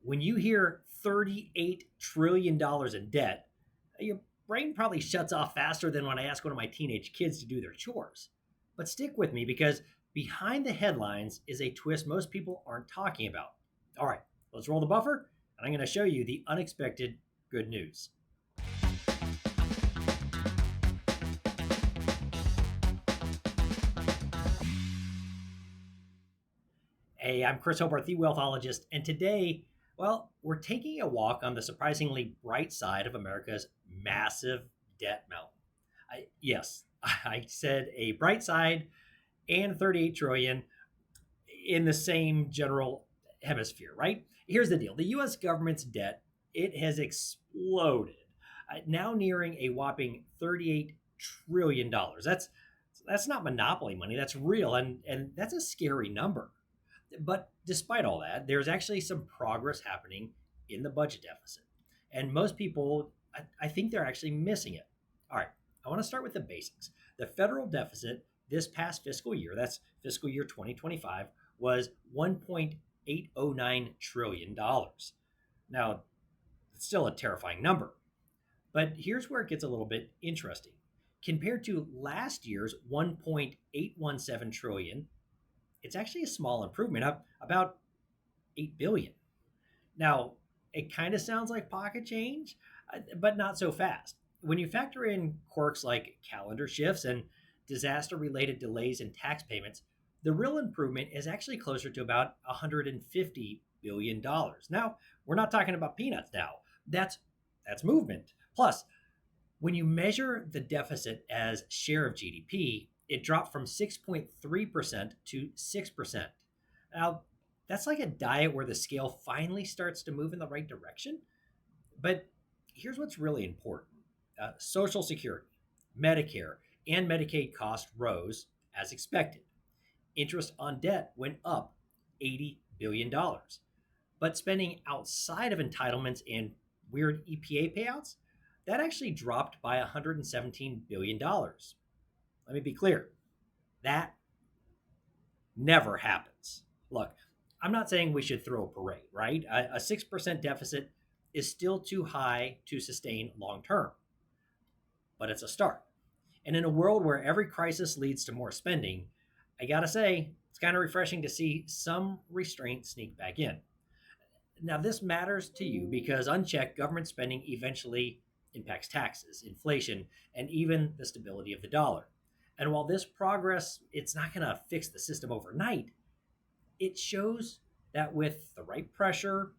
When you hear $38 trillion dollars in debt, your brain probably shuts off faster than when I ask one of my teenage kids to do their chores. But stick with me because behind the headlines is a twist most people aren't talking about. All right, let's roll the buffer, and I'm going to show you the unexpected good news. Hey, I'm Chris Hobart, the Wealthologist, and today, well, we're taking a walk on the surprisingly bright side of America's massive debt mountain. Yes, I said a bright side and 38 trillion in the same general hemisphere, right? Here's the deal. The US government's debt, it has exploded, now nearing a whopping 38 trillion dollars. That's not monopoly money, that's real and that's a scary number. But despite all that, there's actually some progress happening in the budget deficit. And most people, I think they're actually missing it. All right, I want to start with the basics. The federal deficit this past fiscal year, that's fiscal year 2025, was $1.809 trillion. Now, it's still a terrifying number. But here's where it gets a little bit interesting. Compared to last year's 1.817 trillion, it's actually a small improvement, up about 8 billion. Now, it kind of sounds like pocket change, but not so fast. When you factor in quirks like calendar shifts and disaster related delays in tax payments, the real improvement is actually closer to about $150 billion. Now, we're not talking about peanuts now. That's movement. Plus, when you measure the deficit as share of GDP, it dropped from 6.3% to 6%. Now, that's like a diet where the scale finally starts to move in the right direction. But here's what's really important. Social Security, Medicare, and Medicaid costs rose as expected. Interest on debt went up $80 billion. But spending outside of entitlements and weird EPA payouts, that actually dropped by $117 billion. Let me be clear. That never happens. Look, I'm not saying we should throw a parade, right? A 6% deficit is still too high to sustain long term, but it's a start. And in a world where every crisis leads to more spending, I gotta say, it's kind of refreshing to see some restraint sneak back in. Now, this matters to you because unchecked government spending eventually impacts taxes, inflation, and even the stability of the dollar. And while this progress, it's not going to fix the system overnight, it shows that with the right pressure,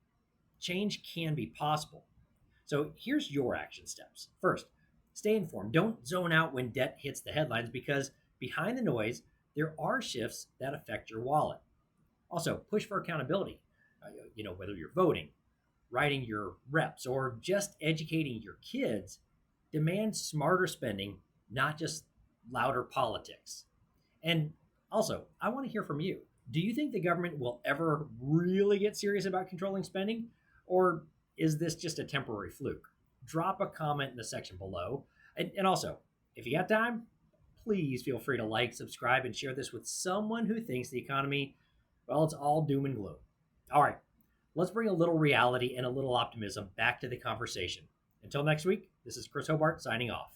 change can be possible. So here's your action steps. First, stay informed. Don't zone out when debt hits the headlines because behind the noise, there are shifts that affect your wallet. Also, push for accountability. Whether you're voting, writing your reps, or just educating your kids, demand smarter spending, not just louder politics. And also, I want to hear from you. Do you think the government will ever really get serious about controlling spending? Or is this just a temporary fluke? Drop a comment in the section below. And also, if you got time, please feel free to like, subscribe, and share this with someone who thinks the economy, well, it's all doom and gloom. All right, let's bring a little reality and a little optimism back to the conversation. Until next week, this is Chris Hobart signing off.